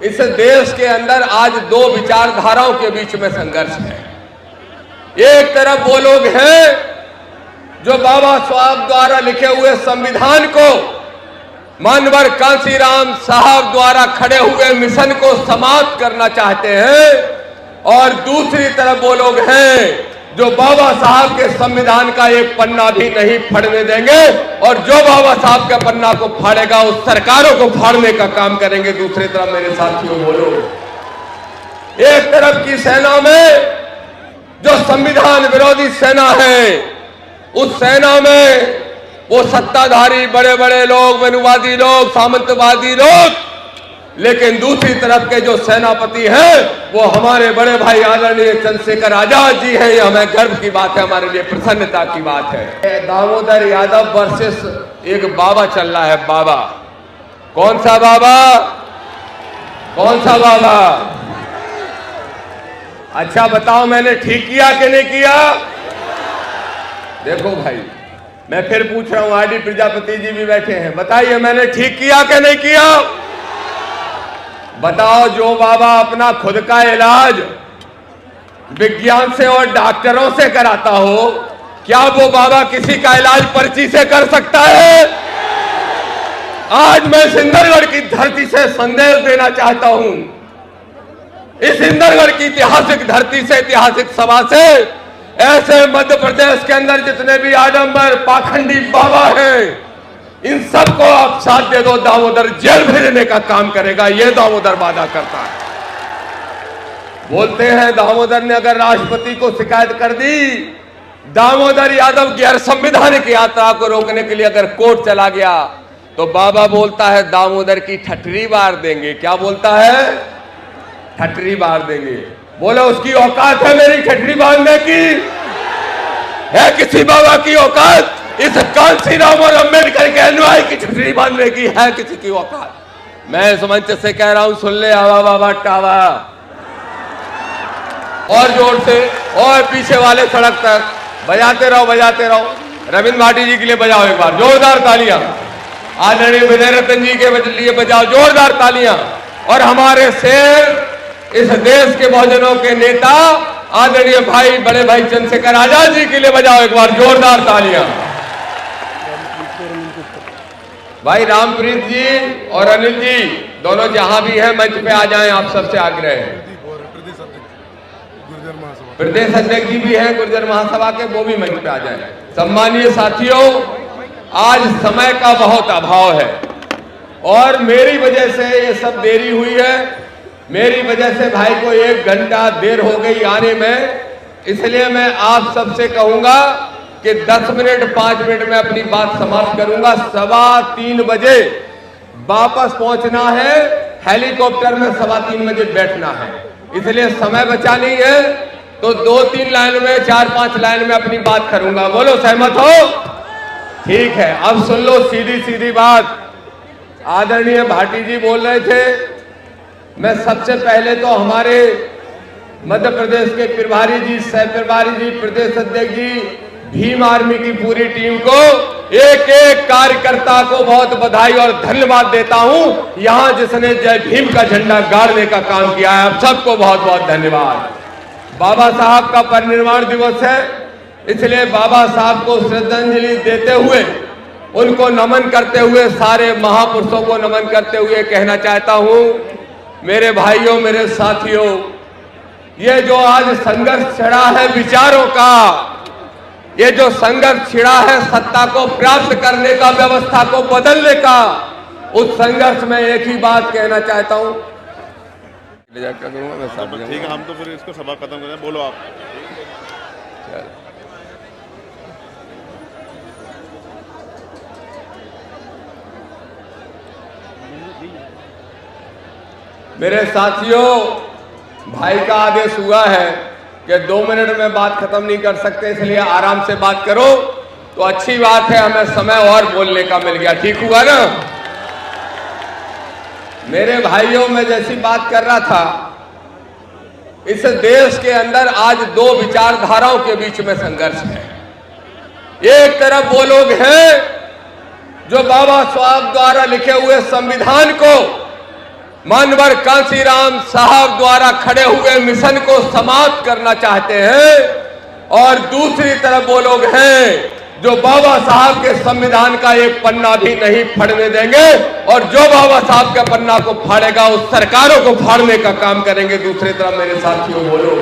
इस देश के अंदर आज दो विचारधाराओं के बीच में संघर्ष है। एक तरफ वो लोग हैं जो बाबा साहब द्वारा लिखे हुए संविधान को, मानवर कांशीराम साहब द्वारा खड़े हुए मिशन को समाप्त करना चाहते हैं, और दूसरी तरफ वो लोग हैं जो बाबा साहब के संविधान का एक पन्ना भी नहीं फाड़ने देंगे, और जो बाबा साहब के पन्ना को फाड़ेगा उस सरकारों को फाड़ने का काम करेंगे। दूसरी तरफ मेरे साथियों बोलो, एक तरफ की सेना में जो संविधान विरोधी सेना है, उस सेना में वो सत्ताधारी बड़े बड़े लोग, मनुवादी लोग, सामंतवादी लोग, लेकिन दूसरी तरफ के जो सेनापति हैं वो हमारे बड़े भाई आदरणीय चंद्रशेखर आजाद जी हैं। ये हमें गर्व की बात है, हमारे लिए प्रसन्नता की बात है। दामोदर यादव वर्सेस एक बाबा चल रहा है। बाबा कौन सा बाबा? कौन सा बाबा? अच्छा बताओ, मैंने ठीक किया कि नहीं किया? देखो भाई, मैं फिर पूछ रहा हूं, आरडी प्रजापति जी भी बैठे हैं, बताइए मैंने ठीक किया कि नहीं किया? बताओ, जो बाबा अपना खुद का इलाज विज्ञान से और डॉक्टरों से कराता हो, क्या वो बाबा किसी का इलाज पर्ची से कर सकता है? आज मैं सिंदरगढ़ की धरती से संदेश देना चाहता हूं। इस सिंदरगढ़ की ऐतिहासिक धरती से, ऐतिहासिक सभा से, ऐसे मध्य प्रदेश के अंदर जितने भी आडंबर पाखंडी बाबा हैं, इन सबको आप साथ दे दो, दामोदर जेल भेजने का काम करेगा। ये दामोदर वादा करता है। बोलते हैं दामोदर ने अगर राष्ट्रपति को शिकायत कर दी, दामोदर यादव गैर संवैधानिक यात्रा को रोकने के लिए अगर कोर्ट चला गया, तो बाबा बोलता है दामोदर की ठठरी बार देंगे। क्या बोलता है? ठठरी बार देंगे। बोलो, उसकी औकात है मेरी ठठरी बांधने की? है किसी बाबा की औकात इस कांशीराम और अम्बेडकर के अनुयायी की ठठरी बांधने की? है किसी की औकात? मैं इस मंच से कह रहा हूं, सुन ले आवा बाबा टावा, और जोर से, और पीछे वाले सड़क तक बजाते रहो, बजाते रहो। रविंद्र भाटी जी के लिए बजाओ एक बार जोरदार तालियां। आदरणीय विजय रतन जी के लिए बजाओ जोरदार तालियां। और हमारे शेर, इस देश के बहुजनों के नेता आदरणीय भाई, बड़े भाई चंद्रशेखर आजाद जी के लिए बजाओ एक बार जोरदार तालियां। भाई रामप्रीत जी और अनिल जी दोनों जहां भी हैं मंच पे आ जाएं, आप सबसे आग्रह है। प्रदेश अध्यक्ष जी भी हैं गुर्जर महासभा के, वो भी मंच पे आ जाएं। सम्मानीय साथियों, आज समय का बहुत अभाव है और मेरी वजह से ये सब देरी हुई है। मेरी वजह से भाई को 1 घंटा देर हो गई आने में, इसलिए मैं आप सबसे कहूंगा कि 10 मिनट 5 मिनट में अपनी बात समाप्त करूंगा। 3:15 बजे वापस पहुंचना है, हेलीकॉप्टर में 3:15 बजे बैठना है, इसलिए समय बचा नहीं है। तो 2-3 लाइन में, 4-5 लाइन में अपनी बात करूंगा। बोलो सहमत हो? ठीक है, अब सुन लो सीधी सीधी बात। आदरणीय भाटी जी बोल रहे थे, मैं सबसे पहले तो हमारे मध्य प्रदेश के प्रभारी जी, सह प्रभारी जी, प्रदेश अध्यक्ष जी, भीम आर्मी की पूरी टीम को, एक एक कार्यकर्ता को बहुत बधाई और धन्यवाद देता हूं। यहां जिसने जय भीम का झंडा गाड़ने का काम किया है, आप सबको बहुत बहुत धन्यवाद। बाबा साहब का परिनिर्वाण दिवस है, इसलिए बाबा साहब को श्रद्धांजलि देते हुए, उनको नमन करते हुए, सारे महापुरुषों को नमन करते हुए कहना चाहता हूं, मेरे भाइयों, मेरे साथियों, ये जो आज संघर्ष छिड़ा है विचारों का, ये जो संघर्ष छिड़ा है सत्ता को प्राप्त करने का, व्यवस्था को बदलने का, उस संघर्ष में एक ही बात कहना चाहता हूं। ठीक है, हम तो फिर इसको सभा खत्म करें। बोलो आप। मेरे साथियों, भाई का आदेश हुआ है कि 2 मिनट में बात खत्म नहीं कर सकते, इसलिए आराम से बात करो। तो अच्छी बात है, हमें समय और बोलने का मिल गया। ठीक हुआ ना? मेरे भाइयों, मैं जैसी बात कर रहा था, इस देश के अंदर आज दो विचारधाराओं के बीच में संघर्ष है। एक तरफ वो लोग हैं जो बाबा साहब द्वारा लिखे हुए संविधान को, मानवर कांसीराम साहब द्वारा खड़े हुए मिशन को समाप्त करना चाहते हैं और दूसरी तरफ वो लोग हैं जो बाबा साहब के संविधान का एक पन्ना भी नहीं फाड़ने देंगे और जो बाबा साहब के पन्ना को फाड़ेगा उस सरकारों को फाड़ने का काम करेंगे। दूसरी तरफ मेरे साथियों बोलो,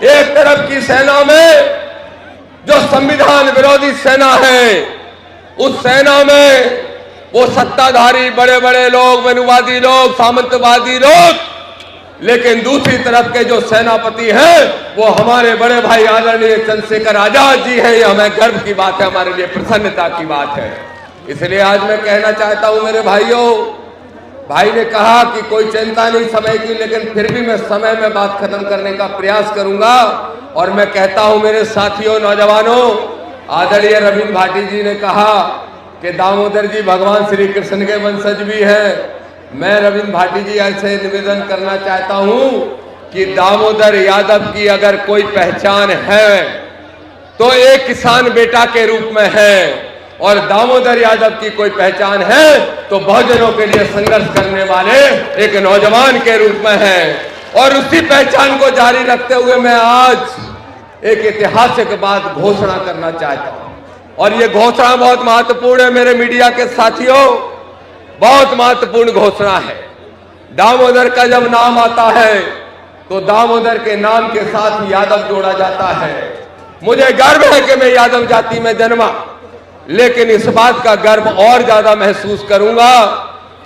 एक तरफ की सेना में जो संविधान विरोधी सेना है, उस सेना में वो सत्ताधारी बड़े बड़े लोग, मनुवादी लोग, सामंतवादी लोग, लेकिन दूसरी तरफ के जो सेनापति हैं वो हमारे बड़े भाई आदरणीय चंद्रशेखर आजाद जी हैं। ये हमें गर्व की बात है, हमारे लिए प्रसन्नता की बात है। इसलिए आज मैं कहना चाहता हूं मेरे भाइयों, भाई ने कहा कि कोई चिंता नहीं समय की, लेकिन फिर भी मैं समय में बात खत्म करने का प्रयास करूंगा। और मैं कहता हूं मेरे साथियों, नौजवानों, आदरणीय रविंद्र भाटी जी ने कहा कि दामोदर जी भगवान श्री कृष्ण के वंशज भी हैं। मैं रविंद्र भाटी जी ऐसे निवेदन करना चाहता हूं कि दामोदर यादव की अगर कोई पहचान है तो एक किसान बेटा के रूप में है, और दामोदर यादव की कोई पहचान है तो बहुजनों के लिए संघर्ष करने वाले एक नौजवान के रूप में है। और उसी पहचान को जारी रखते हुए मैं आज एक ऐतिहासिक बात घोषणा करना चाहता हूं, और ये घोषणा बहुत महत्वपूर्ण है मेरे मीडिया के साथियों, बहुत महत्वपूर्ण घोषणा है। दामोदर का जब नाम आता है तो दामोदर के नाम के साथ यादव जोड़ा जाता है। मुझे गर्व है कि मैं यादव जाति में जन्मा, लेकिन इस बात का गर्व और ज्यादा महसूस करूंगा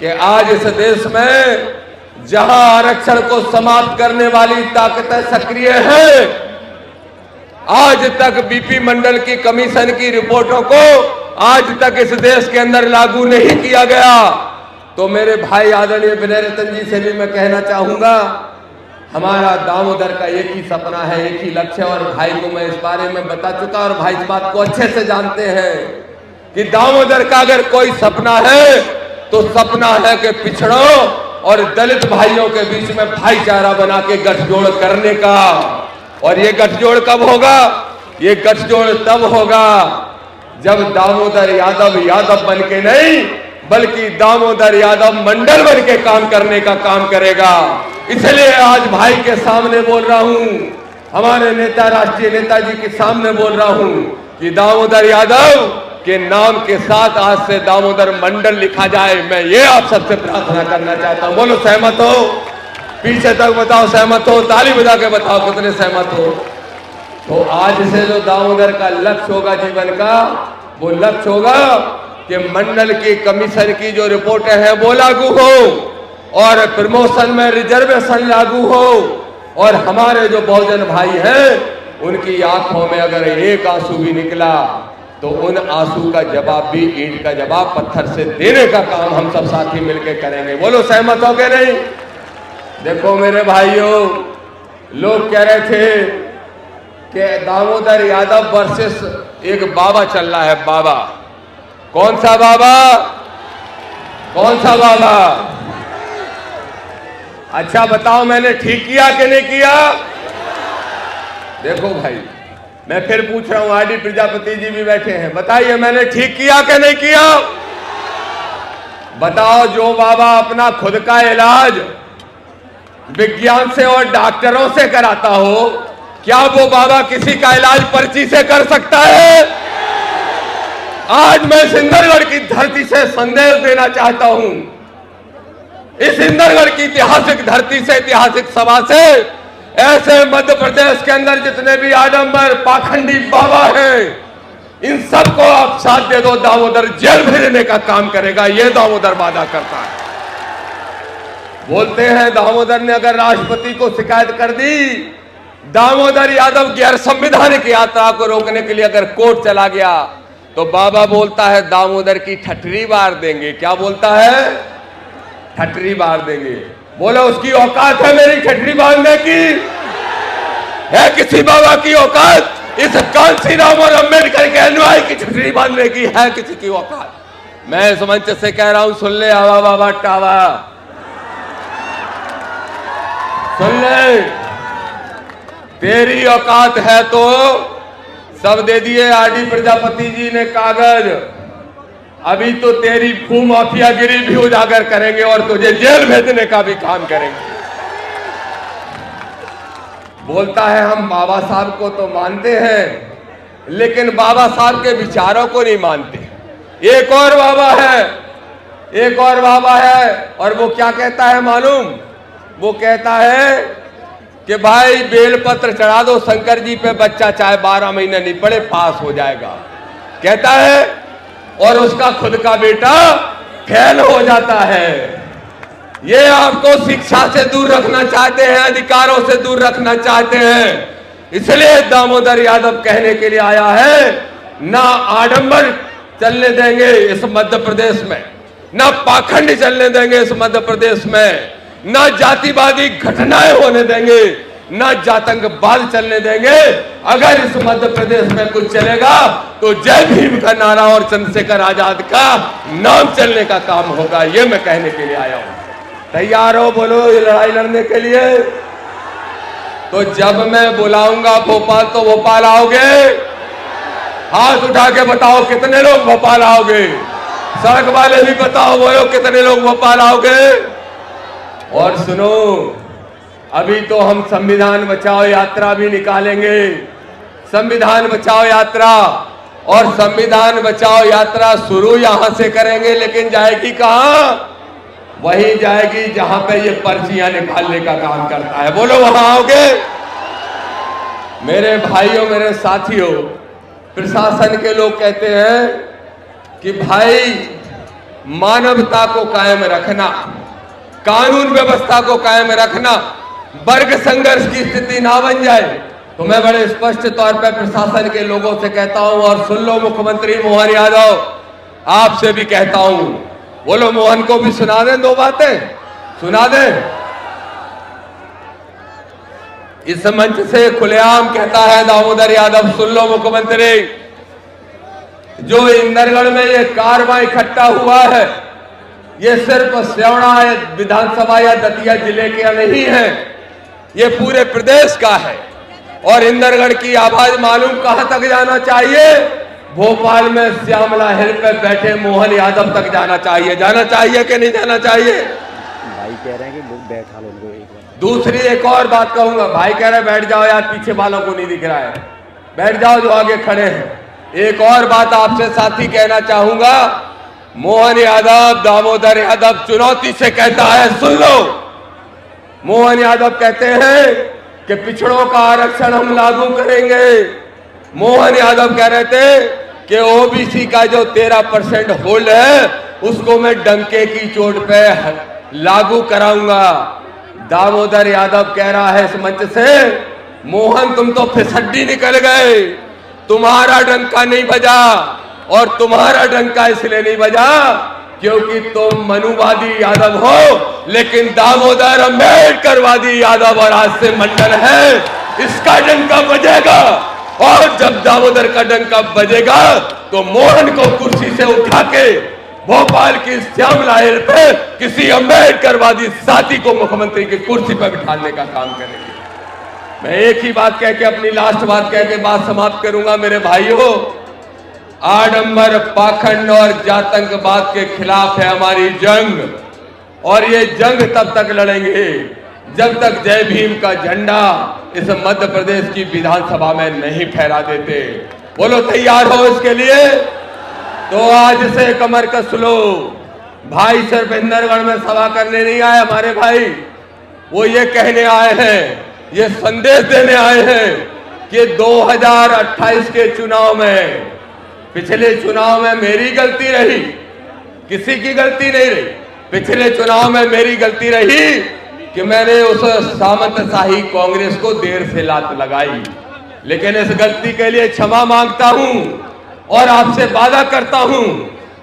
कि आज इस देश में जहां आरक्षण को समाप्त करने वाली ताकतें सक्रिय हैं, आज तक बीपी मंडल की कमीशन की रिपोर्टों को आज तक इस देश के अंदर लागू नहीं किया गया। तो मेरे भाई आदरणीय विनय रतन जी से भी मैं कहना चाहूंगा, हमारा दामोदर का एक ही सपना है, एक ही लक्ष्य है, और भाई को मैं इस बारे में बता चुका और भाई इस बात को अच्छे से जानते हैं कि दामोदर का अगर कोई सपना है तो सपना है कि पिछड़ों और दलित भाइयों के बीच में भाईचारा बना के गठजोड़ करने का। और ये गठजोड़ कब होगा? ये गठजोड़ तब होगा जब दामोदर यादव बन के नहीं, बल्कि दामोदर यादव मंडल बन के काम करने का काम करेगा। इसलिए आज भाई के सामने बोल रहा हूं, हमारे नेता राष्ट्रीय नेताजी के सामने बोल रहा हूं कि दामोदर यादव के नाम के साथ आज से दामोदर मंडल लिखा जाए। मैं ये आप सबसे प्रार्थना करना चाहता हूं। बोलो सहमत हो? पीछे तक बताओ सहमत हो, ताली बजा के बताओ कितने सहमत हो। तो आज से जो दामोदर का लक्ष्य होगा जीवन का, वो लक्ष्य होगा कि मंडल की कमीशन की जो रिपोर्टें हैं वो लागू हो, और प्रमोशन में रिजर्वेशन लागू हो, और हमारे जो बहुजन भाई हैं उनकी आंखों में अगर एक आंसू भी निकला तो उन आंसू का जवाब भी ईंट का जवाब पत्थर से देने का काम हम सब साथी मिलकर करेंगे। बोलो सहमत हो के नहीं? देखो मेरे भाइयों, लोग कह रहे थे कि दामोदर यादव वर्सेस एक बाबा चल रहा है। बाबा कौन सा बाबा? कौन सा बाबा? अच्छा बताओ मैंने ठीक किया कि नहीं किया? देखो भाई, मैं फिर पूछ रहा हूं, आरडी प्रजापति जी भी बैठे हैं, बताइए मैंने ठीक किया कि नहीं किया? बताओ, जो बाबा अपना खुद का इलाज विज्ञान से और डॉक्टरों से कराता हो, क्या वो बाबा किसी का इलाज पर्ची से कर सकता है? आज मैं सिंदरगढ़ की धरती से संदेश देना चाहता हूं, इस सिंदरगढ़ की ऐतिहासिक धरती से, ऐतिहासिक सभा से, ऐसे मध्य प्रदेश के अंदर जितने भी आडंबर पाखंडी बाबा हैं, इन सबको आप साथ दे दो, दामोदर जेल भेजने का काम करेगा। ये दामोदर वादा करता है। बोलते हैं दामोदर ने अगर राष्ट्रपति को शिकायत कर दी, दामोदर यादव गैर संवैधानिक यात्रा को रोकने के लिए अगर कोर्ट चला गया, तो बाबा बोलता है दामोदर की ठठरी बार देंगे। क्या बोलता है? ठठरी बार देंगे। बोलो उसकी औकात है मेरी ठठरी बांधने की? है किसी बाबा की औकात इस कांसीराम और अंबेडकर के अनुयायी की ठठरी बांधने की? है किसी की औकात? मैं इस मंच से कह रहा हूं, सुन ले आवा बाबा टावा, सुन ले, तेरी औकात है तो सब दे दिए। आरडी प्रजापति जी ने कागज, अभी तो तेरी भूमाफियागिरी भी उजागर करेंगे और तुझे जेल भेजने का भी काम करेंगे। बोलता है हम बाबा साहब को तो मानते हैं, लेकिन बाबा साहब के विचारों को नहीं मानते। एक और बाबा है, एक और बाबा है, और वो क्या कहता है मालूम? वो कहता है कि भाई बेलपत्र चढ़ा दो शंकर जी पे, बच्चा चाहे 12 महीने नहीं पड़े पास हो जाएगा, कहता है। और उसका खुद का बेटा फेल हो जाता है। ये आपको शिक्षा से दूर रखना चाहते हैं, अधिकारों से दूर रखना चाहते हैं। इसलिए दामोदर यादव कहने के लिए आया है, ना आडंबर चलने देंगे इस मध्य प्रदेश में, ना पाखंड चलने देंगे इस मध्य प्रदेश में, ना जातिवादी घटनाएं होने देंगे, ना जातंकवाद चलने देंगे। अगर इस मध्य प्रदेश में कुछ चलेगा तो जय भीम का नारा और चंद्रशेखर आजाद का नाम चलने का काम होगा। ये मैं कहने के लिए आया हूं। तैयार हो बोलो ये लड़ाई लड़ने के लिए? तो जब मैं बुलाऊंगा भोपाल तो भोपाल आओगे? हाथ उठा के बताओ कितने लोग भोपाल आओगे? सड़क वाले भी बताओ, बोलो कितने लोग भोपाल आओगे? और सुनो, अभी तो हम संविधान बचाओ यात्रा भी निकालेंगे। संविधान बचाओ यात्रा, और संविधान बचाओ यात्रा शुरू यहां से करेंगे, लेकिन जाएगी कहां? वही जाएगी जहां पे ये पर्चियां निकालने का काम करता है। बोलो वहां आओगे? मेरे भाइयों, मेरे साथियों, प्रशासन के लोग कहते हैं कि भाई मानवता को कायम रखना, कानून व्यवस्था को कायम रखना, वर्ग संघर्ष की स्थिति ना बन जाए। तो मैं बड़े स्पष्ट तौर पर प्रशासन के लोगों से कहता हूं, और सुन लो मुख्यमंत्री मोहन यादव, आपसे भी कहता हूं, बोलो मोहन को भी सुना दें, 2 बातें सुना दें। इस मंच से खुलेआम कहता है दामोदर यादव, सुन लो मुख्यमंत्री, जो इंदरगढ़ में ये कारवां इकट्ठा हुआ है, ये सिर्फ स्यौड़ा विधानसभा या दतिया जिले के नहीं है, ये पूरे प्रदेश का है। और इंदरगढ़ की आवाज मालूम कहां तक जाना चाहिए? भोपाल में श्यामला हिल पे बैठे मोहन यादव तक जाना चाहिए। जाना चाहिए कि नहीं जाना चाहिए? भाई कह रहे हैं कि बैठा लो उनको एक बार। दूसरी एक और बात कहूंगा, भाई कह रहे बैठ जाओ यार, पीछे वालों को नहीं दिख रहा है, बैठ जाओ जो आगे खड़े हैं। एक और बात आपसे साथी कहना चाहूंगा, मोहन यादव, दामोदर यादव चुनौती से कहता है, सुन लो, मोहन यादव कहते हैं कि पिछड़ों का आरक्षण हम लागू करेंगे। मोहन यादव कह रहे थे कि ओबीसी का जो 13% होल्ड है उसको मैं डंके की चोट पे लागू कराऊंगा। दामोदर यादव कह रहा है इस मंच से, मोहन तुम तो फिसड्डी निकल गए, तुम्हारा डंका नहीं बजा। और तुम्हारा डंका इसलिए नहीं बजा क्योंकि तुम मनुवादी यादव हो, लेकिन दामोदर अम्बेडकरवादी यादव और आज से मंडल है, इसका डंका बजेगा। और जब दामोदर का डंका बजेगा तो मोहन को कुर्सी से उठा के भोपाल की श्यामला हिल पे किसी अम्बेडकरवादी साथी को मुख्यमंत्री की कुर्सी पर बिठाने का काम करेंगे। मैं एक ही बात कह के, अपनी लास्ट बात कह के बात समाप्त करूंगा। मेरे भाइयों, आडंबर, पाखंड और जातंकवाद के खिलाफ है हमारी जंग, और ये जंग तब तक लड़ेंगे जब तक जय भीम का झंडा इस मध्य प्रदेश की विधानसभा में नहीं फहरा देते। बोलो तैयार हो इसके लिए? तो आज से कमर कस लो। भाई सिर्फ इंदरगढ़ में सभा करने नहीं आए हमारे भाई, वो ये कहने आए हैं, ये संदेश देने आए हैं कि 2028 के चुनाव में, पिछले चुनाव में मेरी गलती रही, किसी की गलती नहीं रही, पिछले चुनाव में मेरी गलती रही कि मैंने उस सामंतशाही कांग्रेस को देर से लात लगाई। लेकिन इस गलती के लिए क्षमा मांगता हूं और आपसे वादा करता हूं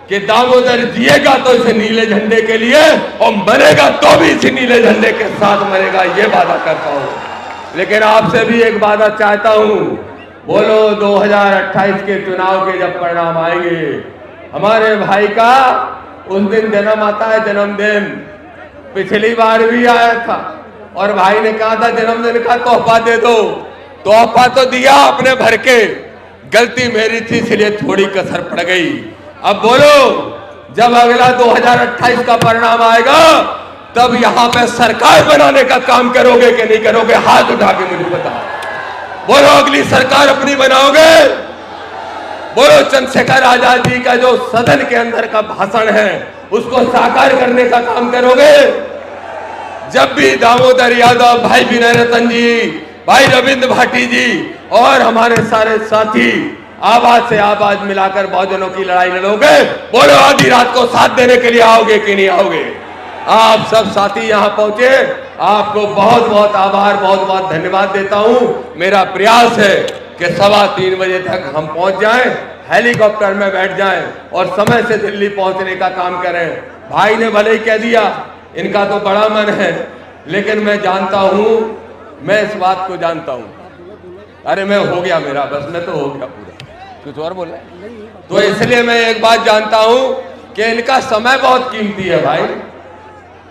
कि दामोदर जिएगा तो इस नीले झंडे के लिए, और मरेगा तो भी इस नीले झंडे के साथ मरेगा, ये वादा करता हूं। लेकिन आपसे भी एक वादा चाहता हूं, बोलो 2028 के चुनाव के जब परिणाम आएंगे, हमारे भाई का उस दिन जन्म आता है, जन्मदिन पिछली बार भी आया था और भाई ने कहा था जन्मदिन का तोहफा दे दो, तोहफा तो दिया अपने भर के, गलती मेरी थी इसलिए थोड़ी कसर पड़ गई। अब बोलो, जब अगला 2028 का परिणाम आएगा तब यहां पे सरकार बनाने का काम करोगे कि नहीं करोगे? हाथ उठा के मुझे बताओ। बोलो, अगली सरकार अपनी बनाओगे? बोलो, चंद्रशेखर आजाद जी का जो सदन के अंदर का भाषण है उसको साकार करने का काम करोगे? जब भी दामोदर यादव, भाई विनय रतन जी, भाई रविंद्र भाटी जी और हमारे सारे साथी आवाज से आवाज मिलाकर बहुजनों की लड़ाई लड़ोगे, बोलो आधी रात को साथ देने के लिए आओगे कि नहीं आओगे? आप सब साथी यहां पहुंचे, आपको बहुत बहुत आभार, बहुत बहुत धन्यवाद देता हूं। मेरा प्रयास है कि 3:15 बजे तक हम पहुंच जाएं, हेलीकॉप्टर में बैठ जाएं और समय से दिल्ली पहुंचने का काम करें। भाई ने भले ही कह दिया, इनका तो बड़ा मन है, लेकिन मैं जानता हूं, मैं इस बात को जानता हूं। अरे मैं हो गया, मेरा बस मैं तो हो गया पूरा, कुछ और बोला तो इसलिए मैं एक बात जानता हूं कि इनका समय बहुत कीमती है। भाई,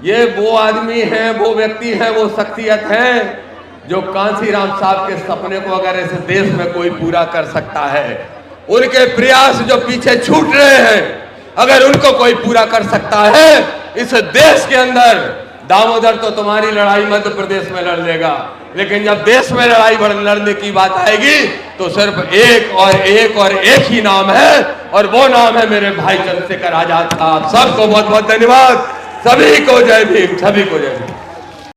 ये वो आदमी हैं, वो व्यक्ति हैं, वो शख्सियत हैं जो कांसीराम साहब के सपने को अगर इस देश में कोई पूरा कर सकता है, उनके प्रयास जो पीछे छूट रहे हैं अगर उनको कोई पूरा कर सकता है इस देश के अंदर, दामोदर तो तुम्हारी लड़ाई मध्य प्रदेश में लड़ लेगा, लेकिन जब देश में लड़ाई लड़ने की बात आएगी तो सिर्फ एक और एक ही नाम है, और वो नाम है मेरे भाई चंद्रशेखर आजाद साहब। सबको बहुत बहुत धन्यवाद, सभी को जय भीम, सभी को जय भीम।